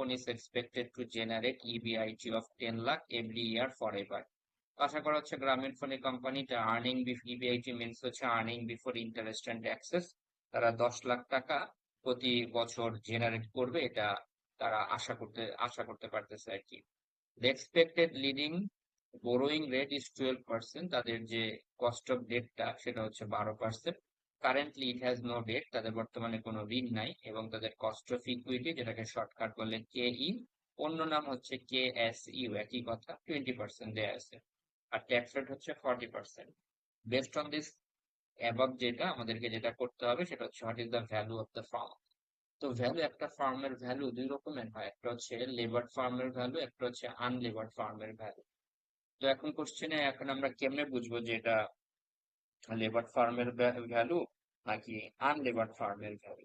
Grameenphone is expected to generate EBIT of 10 lakh every year forever. আশা করা হচ্ছে গ্রামীণফোন এই কোম্পানিটা EBIT মিনস হচ্ছে earning before interest and taxes. তারা 10 লাখ টাকা প্রতি বছর জেনারেট করবে, এটা তারা আশা করতে পারতেছে আর কি। The expected leading borrowing rate is 12%, তাদের যে কস্ট অফ ডেটটা সেটা হচ্ছে 12%। Currently it has no debt, তাদের বর্তমানে কোনো ঋণ নাই, এবং তাদের কস্ট অফ ইকুইটি যেটাকে শর্টকাট বলে KE, অন্য নাম হচ্ছে KSU, একই কথা, 20% দেয়া আছে। আর ট্যাক্স রেট হচ্ছে 40%। বেসড অন দিস অ্যাবাভ আমাদেরকে যেটা করতে হবে সেটা হচ্ছে what is the value of the farm. তো ভ্যালু, একটা ফার্মের ভ্যালু দুই রকমের হয়, একটা হচ্ছে লেবার্ড ফার্মের ভ্যালু, একটা হচ্ছে আনলেবার্ড ফার্মের ভ্যালু। তো এখন আমরা কেমনে বুঝবো যে এটা লেবার ফার্মের ভ্যালু নাকি আনলেবার ফার্মের ভ্যালু?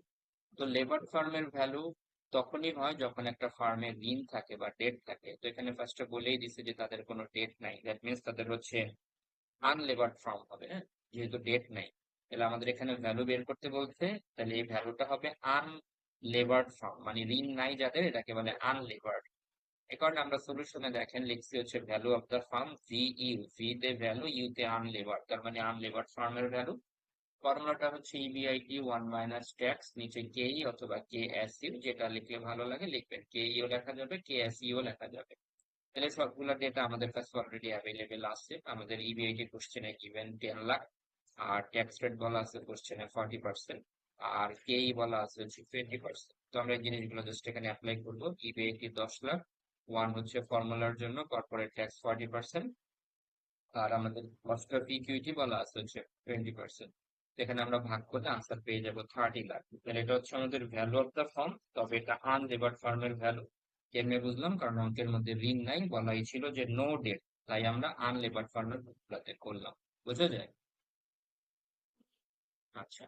তো লেবার ফার্মের ভ্যালু তখনই হয় যখন একটা ফার্মে ঋণ থাকে বা ডেট থাকে। তো এখানে ফার্স্টে বলেই দিছে যে তাদের কোনো ডেট নাই, দ্যাট মিনস তাদের হচ্ছে আনলেবার্ড ফার্ম হবে। হ্যাঁ, যেহেতু ডেট নাই, তাহলে আমাদের এখানে ভ্যালু বের করতে বলছে, তাহলে এই ভ্যালুটা হবে আনলেবার্ড ফার্ম, মানে ঋণ নাই যাদের, এটাকে বলে আনলেবার্ড। এই কারণে আমরা সলিউশনে দেখেন লিখছি হচ্ছে value of the farm V তে ভ্যালু, ইউ তে আনলেবার, তার মানে আনলেবার ফার্মের ভ্যালু। ফর্মুলাটা হচ্ছে ইবিআইটি 1 - ট্যাক্স, নিচে কেই অথবা KSU, যেটা লিখলে ভালো লাগে লিখবেন, KEও লেখা যাবে, KSU লেখা যাবে। তাহলে সবগুলো ডেটা আমাদের কাছে অলরেডি অ্যাভেলেবেল আছে। আমাদের ইবিআইটি কোশ্চেনে গিভেন 10 লাখ, আর ট্যাক্স রেট বলা আছে কোশ্চেনে 40%, আর কেই বলা আছে হচ্ছে 20%। তো আমরা এই জিনিসগুলো জাস্ট এখানে অ্যাপ্লাই করবো। ইবিআইটি 10 লাখ, ওয়ান হচ্ছে ফর্মুলার জন্য, কর্পোরেট ট্যাক্স 40%, আর আমাদের কস্ট অফ ইকুইটি বলা আছে হচ্ছে 20%। এখানে আমরা ভাগ করলে আনসার পেয়ে যাবো 30 লাখ। তাহলে এটা হচ্ছে আমাদের ভ্যালু অফ দ্য ফার্ম, তবে এটা আনলেবার্ড ফার্মের ভ্যালু। কেমনে বুঝলাম? কারণ অঙ্কের মধ্যে ঋণ নাই, বলাই ছিল যে নো ডেট, তাই আমরা আনলেবার্ড ফার্মের গুলাতে করলাম। বোঝা যায়? আচ্ছা,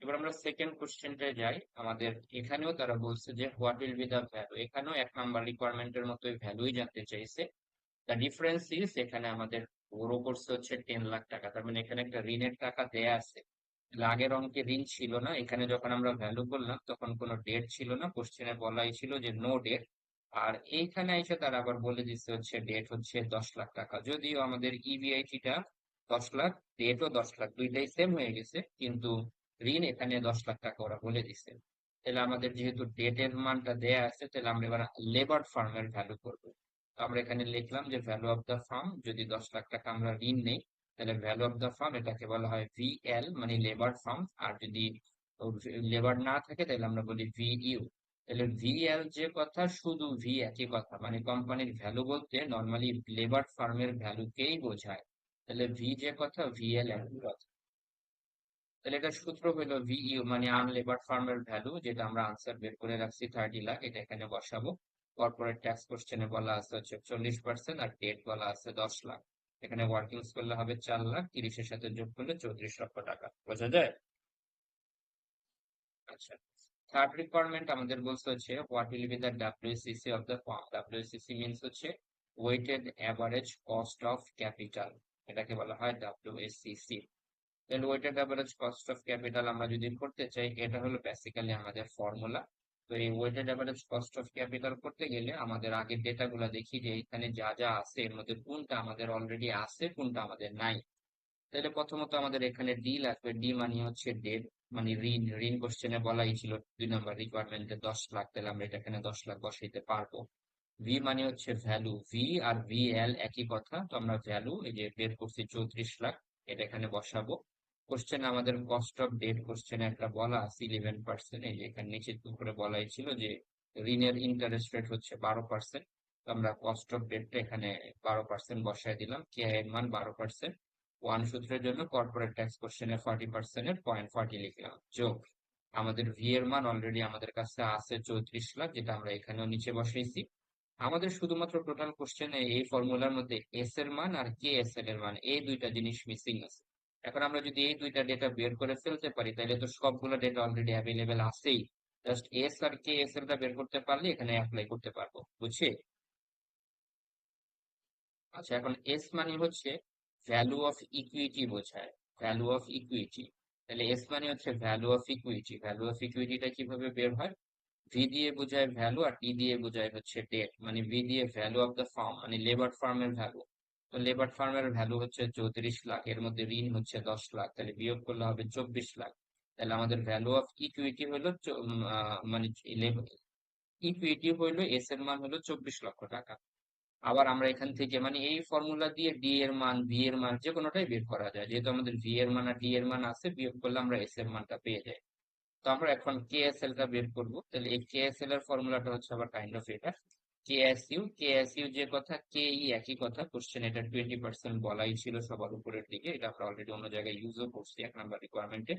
এবার আমরা সেকেন্ড কোশ্চেনটায় যাই। আমাদের এখানেও তারা বলছে যে what will be the value, এখানেও 1 নাম্বার রিকোয়ারমেন্টের মতোই ভ্যালুই জানতে চাইছে। দ্য ডিফারেন্স ইজ, এখানে আমাদের বড় করছে হচ্ছে 10 লাখ টাকা, তার মানে এখানে একটা ঋণের টাকা দেয়া আছে। তাহলে আগের অঙ্কে ঋণ ছিল না, এখানে যখন আমরা ভ্যালু করলাম তখন কোনো ডেট ছিল না, কোশ্চেনে বলাই ছিল যে নো ডেট। আর এইখানে এসে তারা আবার বলে দিচ্ছে হচ্ছে ডেট হচ্ছে 10 লাখ টাকা, যদিও আমাদের ইবিআইটিটা 10 লাখ, ডেটও 10 লাখ, দুইটাই সেম হয়ে গেছে, কিন্তু ঋণ এখানে 10 লাখ টাকা ওরা বলে দিচ্ছে। তাহলে আমাদের যেহেতু ডেটের মানটা দেয়া আছে, তাহলে আমরা এবার লেবার ফার্মের ভ্যালু করবো। তো আমরা এখানে লিখলাম যে ভ্যালু অফ দ্য ফার্ম, যদি 10 লাখ টাকা আমরা ঋণ নেই, তাহলে ভ্যালু অফ দ্য ফার্ম এটাকে বলা হয় VL, মানে লেবার ফার্ম। আর যদি লেবার না থাকে তাহলে আমরা বলি VU। তাহলে VL যে কথা, শুধু ভি একই কথা, মানে কোম্পানির ভ্যালু বলতে নর্মালি লেবার ফার্মের ভ্যালুকেই বোঝায়। তাহলে ভি যে কথা, VL একই কথা। তাহলে এটা সূত্র হলো VU, মানে আনলেবার ফার্মের ভ্যালু, যেটা আমরা আনসার বের করে রাখছি 30 লাখ, এটা এখানে বসাবো। কর্পোরেট ট্যাক্স কোশ্চেনে বলা আছে হচ্ছে 40%, আর ডেট বলা আছে 10 লাখ। এখানে ওয়ার্কিংস করলে হবে 4 লাখ, 30-এর সাথে যোগ করলে 34 লক্ষ টাকা। বোঝা যায়? আচ্ছা, থার্ড রিকোয়ারমেন্ট আমাদের বলছে হচ্ছে what will be the WCC of the firm. WCC means হচ্ছে weighted average cost of capital, এটাকে বলা হয় WACC। তাহলে weighted average cost of capital আমরা যদি করতে চাই, এটা হলো বেসিক্যালি আমাদের ফর্মুলা। তো এই weighted average cost of capital করতে গেলে আমাদের আগের ডেটাগুলো দেখি যে এখানে যা যা আছে এর মধ্যে কোনটা আমাদের অলরেডি আছে, কোনটা আমাদের নাই। তাহলে প্রথমত আমাদের এখানে ডি লাগবে। ডি মানে হচ্ছে ডেট, মানে ঋণ। ঋণ কোশ্চেনে বলাই ছিল 2 নাম্বার রিকোয়ারমেন্টে 10 লাখ, তাহলে আমরা এটা এখানে 10 লাখ বসাইতে পারবো। ভি মানে হচ্ছে ভ্যালু, ভি আর VL একই কথা, তো আমরা ভ্যালু এই যে বের করছি 34 লাখ, এটা এখানে বসাবো। কোশ্চেন আমাদের কস্ট অফ ডেট কোশ্চেনে একটা বলা আছে 11%, এই যে এখানে নিচের উপরে বলাই ছিল যে ঋণের ইন্টারেস্ট রেট হচ্ছে 12%। তো আমরা কস্ট অফ ডেটটা এখানে 12% বসাই দিলাম, কে এর মান 12%। ওয়ান সূত্রের জন্য কর্পোরেট ট্যাক্স কোশ্চেনে 40% এর 0.40 লিখলাম, যোগ আমাদের ভি এর মান অলরেডি আমাদের কাছে আছে 34 লাখ, যেটা আমরা এখানেও নিচে বসাইছি। আমাদের শুধুমাত্র টোটাল কোশ্চেনে এই ফর্মুলার মধ্যে এস এর মান আর কে এস এর মান, এই দুইটা জিনিস মিসিং আছে। এখন আমরা যদি এই দুইটা ডেটা বের করে ফেলতে পারি, তাহলে তো সবগুলো ডেটা অলরেডি অ্যাভেলেবেল আছেই। জাস্ট এস আর কে এস এরটা বের করতে পারলে এখানে অ্যাপ্লাই করতে পারবো। বুঝছি? আচ্ছা, এখন এস মানে হচ্ছে ভ্যালু অফ ইকুইটি বোঝায়, ভ্যালু অফ ইকুইটি। তাহলে এস মানে হচ্ছে value of equity. Value of ইকুইটিটা কিভাবে বের হয়? ভি দিয়ে বোঝায় ভ্যালু আর টি দিয়ে বোঝায় হচ্ছে ডেট, মানে ভি দিয়ে ভ্যালু অফ দ্য ফার্ম মানে লেবার ফার্মের ভ্যালু। তো লেবার ফার্মের ভ্যালু হচ্ছে 34 লাখ, এর মধ্যে ঋণ হচ্ছে 10 লাখ, তাহলে বিয়োগ করলে হবে 24 লাখ। তাহলে আমাদের ভ্যালু অফ ইকুইটি হলো মানে ইকুইটি হইলো এস এর মান হলো 24 লক্ষ টাকা। আবার আমরা এখান থেকে মানে এই ফর্মুলা দিয়ে ডি এর মান ভি এর মান যে কোনোটাই বের করা যায়, যেহেতু আমাদের ভি এর মান আর ডি এর মান আছে, বিয়োগ করলে আমরা এস এর মানটা পেয়ে যাই। তো আমরা এখন কেএসএল টা বের করব। তাহলে এই কেএসএল এর ফর্মুলাটা হচ্ছে আবার কাইন্ড অফ এটা কেএসইউ যে কথা, কে ই একই কথা। কোশ্চেন এটা 20% বলাই ছিল সবার উপরের দিকে, এটা আমরা অলরেডি অন্য জায়গায় ইউজও করছি 1 নাম্বার রিকোয়ারমেন্টে।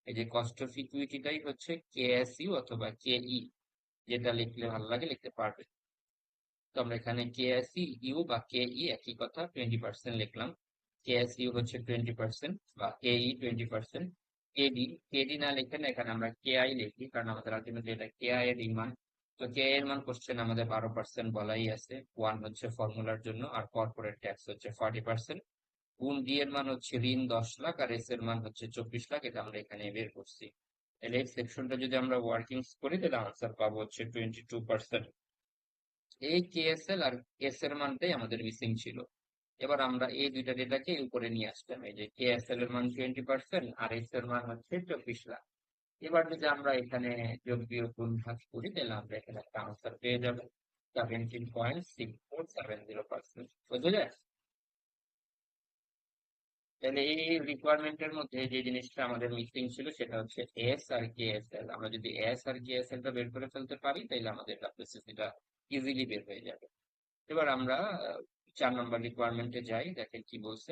এই যে কস্ট অফ ইকুইটিটাই হচ্ছে কেএসইউ অথবা কেই, যেটা লিখলে ভালো লাগে লিখতে পারবে। তো আমরা এখানে কেএসইউ বা কেই একই কথা, 20% লিখলাম। কেএসইউ হচ্ছে 20% বা কেই 20%। কেডি না লিখে না এখানে আমরা কেআই লিখি, কারণ আমাদের আলটিমেটলি এটা কেআই এর মান। তো কে এর মান কোশ্চেন আমাদের 12% বলাই আছে, 1 হচ্ছে ফর্মুলার জন্য, আর কর্পোরেট ট্যাক্স হচ্ছে 40%। গুণ ডি এর মান হচ্ছে ঋণ 10 লাখ আর এস এর মান হচ্ছে 24 লাখ, এটা আমরা এখানে বের করছি। তাহলে এই সেকশনটা যদি আমরা ওয়ার্কিংস করি তাহলে আনসার পাবো হচ্ছে 22%। এই কেএসএল আর এস এর মানটাই আমাদের মিসিং ছিল। এবার আমরা এই দুইটা ডেটাকে উপরে নিয়ে আসলাম, এই যে কেএসএল এর মান 20% আর এস এর মান হচ্ছে 24 লাখ। এবার যদি আমরা এখানে যোগ বিয়োগ গুণ ভাগ করি তাহলে আমরা এখানে একটা আনসার পেয়ে যাবো, 17.6470%। বুঝে যায়? তাহলে এই রিকোয়ারমেন্টের মধ্যে যে জিনিসটা আমাদের মিসিং ছিল সেটা হচ্ছে এস আর কেএসএল। আমরা যদি এস আর কেএসএল টা বের করে ফেলতে পারি তাহলে আমাদের ডাব্লিউসিসি টা ইজিলি বের হয়ে যাবে। এবার আমরা 4 নম্বর রিকোয়ারমেন্টে যাই, দেখেন কি বলছে।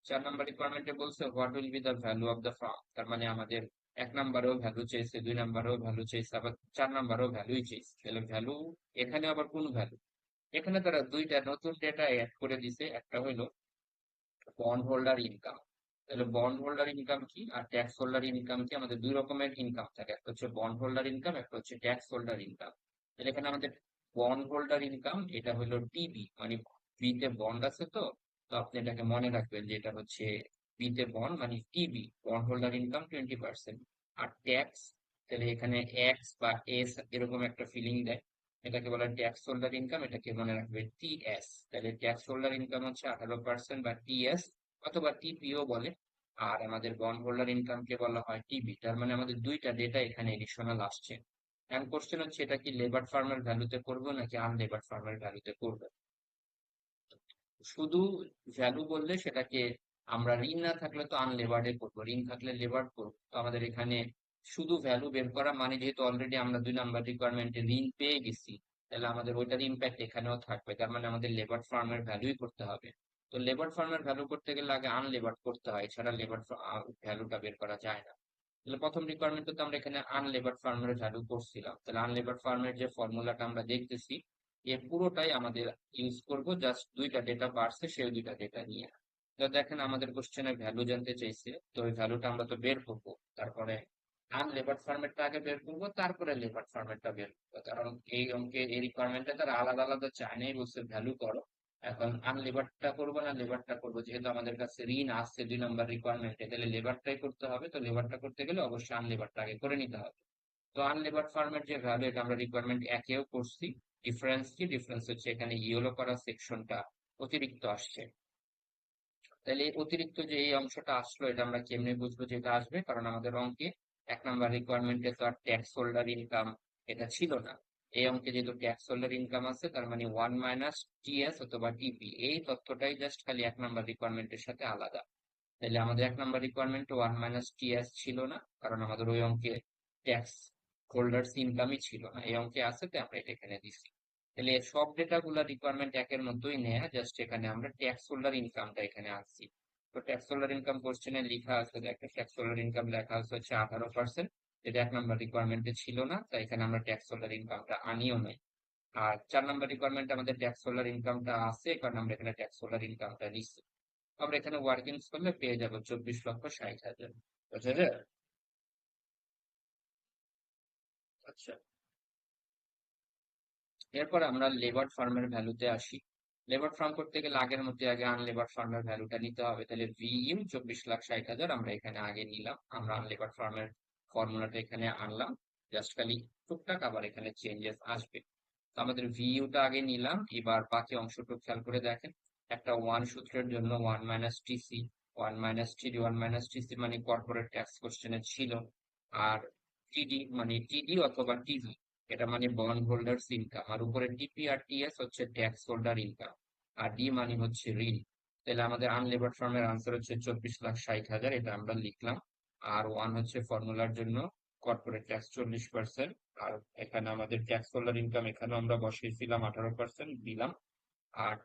4 নম্বর রিকোয়ারমেন্টে বলছে what will be the value of the farm. তার মানে আমাদের 1 নম্বরেও ভ্যালু চাইছে, 2 নম্বরেও ভ্যালু চাইছে, আবার 4 নম্বরেও ভ্যালুই চাইছে। তাহলে ভ্যালু এখানে আবার কোন ভ্যালু? এখানে তারা দুইটা নতুন ডেটা অ্যাড করে দিছে, একটা হইলো বন্ড হোল্ডার ইনকাম। তাহলে বন্ড হোল্ডার ইনকাম কি আর ট্যাক্স হোল্ডার ইনকাম কি? আমাদের দুই রকমের ইনকাম থাকে, একটা হচ্ছে বন্ড হোল্ডার ইনকাম, একটা হচ্ছে ট্যাক্স হোল্ডার ইনকাম। তাহলে এখানে আমাদের বন্ড হোল্ডার ইনকাম এটা হলো টিবি, মানে বিতে বন্ড আছে। তো তো আপনি এটাকে মনে রাখবেন যে এটা হচ্ছে বিতে বন্ড মানে টিবি, বন্ড হোল্ডার ইনকাম 20%। আর ট্যাক্স, তাহলে এখানে এক্স বা এস এরকম একটা ফিলিং দেয়, এটাকে বলে ট্যাক্স হোল্ডার ইনকাম, এটাকে মনে রাখবে টিএস। তাহলে ট্যাক্স হোল্ডার ইনকাম হচ্ছে 18% বা টিএস অথবা টিপিও বলে। আর আমাদের বন্ড হোল্ডার ইনকামকে বলা হয় টিবি। তার মানে আমাদের দুইটা ডেটা এখানে এডিশনাল আসছে। এখন কোশ্চেন হচ্ছে এটা কি লেবার ফার্মের ভ্যালুতে করবো নাকি আনলেবার ফার্মের ভ্যালুতে করবো? শুধু ভ্যালু বললে সেটাকে আমরা ঋণ না থাকলে তো আনলেবার্ডে করবো, ঋণ থাকলে লেবার করবো। তো আমাদের এখানে শুধু ভ্যালু বের করা মানে যেহেতু অলরেডি আমরা 2 নম্বর রিকোয়ারমেন্টে ঋণ পেয়ে গেছি, তাহলে আমাদের ওইটার ইম্প্যাক্ট এখানেও থাকবে। তার মানে আমাদের লেবার ফার্মের ভ্যালুই করতে হবে। তো লেবার ফার্মের ভ্যালু করতে গেলে আগে আনলেবার্ড করতে হয়, এছাড়া লেবার ভ্যালুটা বের করা যায় না। তাহলে প্রথম রিকোয়ারমেন্টে তো আমরা এখানে আনলেবার্ড ফার্মের ভ্যালু করছিলাম, তাহলে আনলেবার্ড ফার্মের যে ফর্মুলাটা আমরা দেখতেছি এ পুরোটাই আমাদের ইউজ করব, জাস্ট দুইটা ডেটা বাড়ছে সেই দুইটা ডেটা নিয়ে। তো দেখেন আমাদের কোশ্চেনে ভ্যালু জানতে চাইছে, তো ওই ভ্যালুটা আমরা তো বের করব। তারপরে আনলেবার্ড ফরম্যাটটা আগে বের করব, তারপরে লেবার্ড ফরম্যাটটা বের করবো, কারণ এই অঙ্কে এই রিকোয়ারমেন্টে তারা আলাদা আলাদা চায় নাই, বলছে ভ্যালু করো। এখন আনলেবার্ডটা করবো না লেবারটা করবো, যেহেতু আমাদের কাছে ঋণ আসছে 2 নম্বর রিকোয়ারমেন্টে, তাহলে লেবারটাই করতে হবে। তো লেবারটা করতে গেলে অবশ্যই আনলেবারটা আগে করে নিতে হবে। তো আনলেবার্ড ফার্মের যে ভ্যালু এটা আমরা রিকোয়ারমেন্ট একেও করছি। ডিফারেন্স কি? ডিফারেন্স হচ্ছে এখানে ইয়েলো করা সেকশনটা অতিরিক্ত আসছে। তাহলে এই অতিরিক্ত যে এই অংশটা আসলো এটা আমরা কেমনে বুঝবো যে এটা আসবে? কারণ আমাদের অঙ্কে 1 নম্বর রিকোয়ারমেন্টে তো আর ট্যাক্স হোল্ডার ইনকাম এটা ছিল না। এই অঙ্কে যেহেতু ট্যাক্স হোল্ডার ইনকাম আছে, তার মানে 1 - টিএস অথবা টিপি, এই তথ্যটাই জাস্ট খালি 1 নম্বর রিকোয়ারমেন্টের সাথে আলাদা। তাহলে আমাদের 1 নম্বর রিকোয়ারমেন্টে 1 - টিএস ছিল না, কারণ আমাদের ওই অঙ্কে ট্যাক্স হোল্ডার্স ইনকামই ছিল না। এই অঙ্কে আছে তো আমরা এটা এখানে দিছি। তাহলে এর সব ডেটা গুলা রিকোয়ারমেন্ট একের মধ্যেই নেয়া, জাস্ট এখানে আমরা ট্যাক্স হোল্ডার ইনকামটা এখানে আনছি। তো ট্যাক্স হোল্ডার ইনকাম কোশ্চেনে লেখা আছে, একটা ট্যাক্স হোল্ডার ইনকাম লেখা আছে হচ্ছে 18%, যেটা 1 নম্বর রিকোয়ারমেন্টে ছিল না, তাই এখানে আমরা ট্যাক্স হোল্ডার ইনকামটা আনিও নাই। আর 4 নম্বর রিকোয়ারমেন্টে আমাদের ট্যাক্স হোল্ডার ইনকামটা আছে, কারণ আমরা এখানে ট্যাক্স হোল্ডার ইনকামটা নিচ্ছি। আমরা এখানে ওয়ার্কিংস করলে পেয়ে যাবো 24,60,000। বুঝা যায়? আচ্ছা, এরপর আমরা লেবার ফার্মের ভ্যালুতে আসি। লেবার ফার্ম করতে গেলে আগের মধ্যে আগে আনলেবার ফার্মের ভ্যালুটা নিতে হবে। তাহলে ভিইউ 24,60,000 আমরা এখানে আগে নিলাম, আমরা আনলেবার ফার্মের ফর্মুলাটা এখানে আনলাম। জাস্ট খালি টুকটাক আবার এখানে চেঞ্জেস আসবে। তো আমাদের ভিউটা আগে নিলাম, এবার বাকি অংশটুকু খেয়াল করে দেখেন। একটা ওয়ান সূত্রের জন্য one minus TC, one minus টিডি, ওয়ান মাইনাস টিসি মানে কর্পোরেট ট্যাক্স কোশ্চেনে ছিল। আর টিডি মানে টিডি অথবা টিভি, এটা মানে বন্ড হোল্ডার্স ইনকাম। আর উপরে টিপি আর টিএস হচ্ছে ট্যাক্স হোল্ডার ইনকাম। আর ডি মানে হচ্ছে ঋণ। তাহলে আমাদের আনলেভার্ড ফার্মের আনসার হচ্ছে 24,60,000, এটা আমরা লিখলাম। আর ওয়ান হচ্ছে ফর্মুলার জন্য কর্পোরেট ট্যাক্স 40%। আর এখানে আমাদের ট্যাক্স হোল্ডার ইনকাম এখানে আমরা বসিয়েছিলাম 18% দিলাম। আর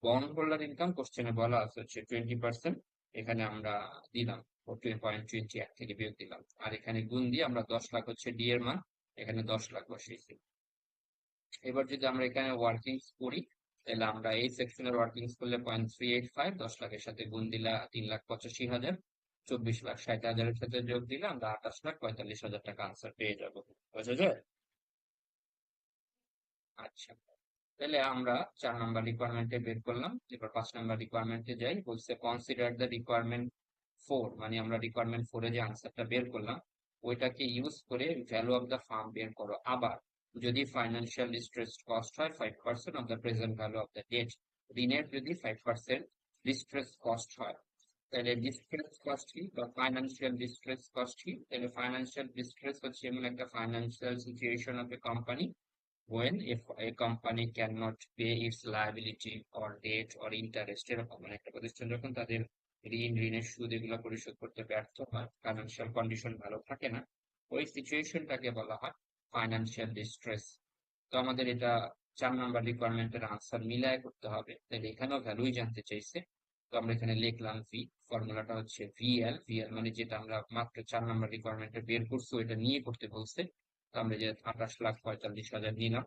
বন্ড হোল্ডার ইনকাম কোশ্চেনে বলা আছে হচ্ছে 20%, এখানে আমরা দিলাম 14.21 থেকে বিয়োগ দিলাম। আর এখানে গুণ দিয়ে আমরা 10 লাখ হচ্ছে ডি এর মান, এখানে 10 লাখ বসিয়েছি। এবার যদি আমরা এখানে ওয়ার্কিংস করি, তাহলে আমরা এই সেকশনের ওয়ার্কিংস করলে 0.385, 10 লাখের সাথে গুণ দিলে 3,85,000, 24,60,000-এর সাথে যোগ দিলে আমরা 28,45,000 টাকা আনসার পেয়ে যাবো। বুঝা যায়? আচ্ছা, তাহলে আমরা 4 নাম্বার রিকোয়ারমেন্টে বের করলাম। এবার 5 নাম্বার রিকোয়ারমেন্টে যাই। বলছে কনসিডার দ্য রিকোয়ারমেন্ট 4, মানে আমরা রিকোয়ারমেন্ট 4 এ যে আনসারটা বের করলাম ওইটাকে ইউজ করে ভ্যালু অফ দ্য ফার্ম বের করো। আবার যদি ফাইন্যান্সিয়াল ডিস্ট্রেস কস্ট হয় 5% of the present value of the debt, ঋণের যদি 5% ডিস্ট্রেস কস্ট হয়, তাহলে ডিস্ট্রেস কস্ট কি বা ফাইন্যান্সিয়াল ডিস্ট্রেস কস্ট কি? তাহলে ফাইন্যান্সিয়াল ডিস্ট্রেস হচ্ছে এমন একটা financial situation of a company when if a company cannot pay its liability or debt or interest, এরকম মানে একটা প্রতিষ্ঠান যখন তাদের ঋণের সুদ এগুলো পরিশোধ করতে ব্যর্থ হয়, ফাইন্যান্সিয়াল কন্ডিশন ভালো থাকে না, ওই সিচুয়েশনটাকে বলা হয় ফাইন্যান্সিয়াল ডিস্ট্রেস। তো আমাদের এটা 4 নাম্বার রিকোয়ারমেন্টের আনসার মিলায় করতে হবে, তাহলে এখানেও ভ্যালুই জানতে চাইছে। তো আমরা এখানে লিখলাম ভি, ফর্মুলাটা হচ্ছে ভিএল। ভিএল মানে যেটা আমরা মাত্র 4 নাম্বার রিকোয়ারমেন্টে বের করছি ওইটা নিয়ে করতে বলছে। তো আমরা যে 28,45,000 নিলাম।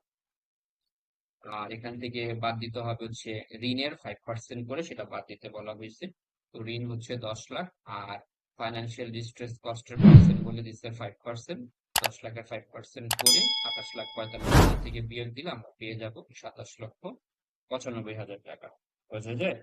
আর এখান থেকে বাদ দিতে হবে হচ্ছে ঋণের 5% করে, সেটা বাদ দিতে বলা হয়েছে। তো ঋণ হচ্ছে 10 লাখ, আর ফাইন্যান্সিয়াল ডিস্ট্রেস কস্টের পার্সেন্ট বলে দিচ্ছে 5%। 10 লাখের 5% করে 28,45,000 থেকে বিয়োগ দিলে আমরা পেয়ে যাবো 27,95,000 টাকা। বুঝা যায়?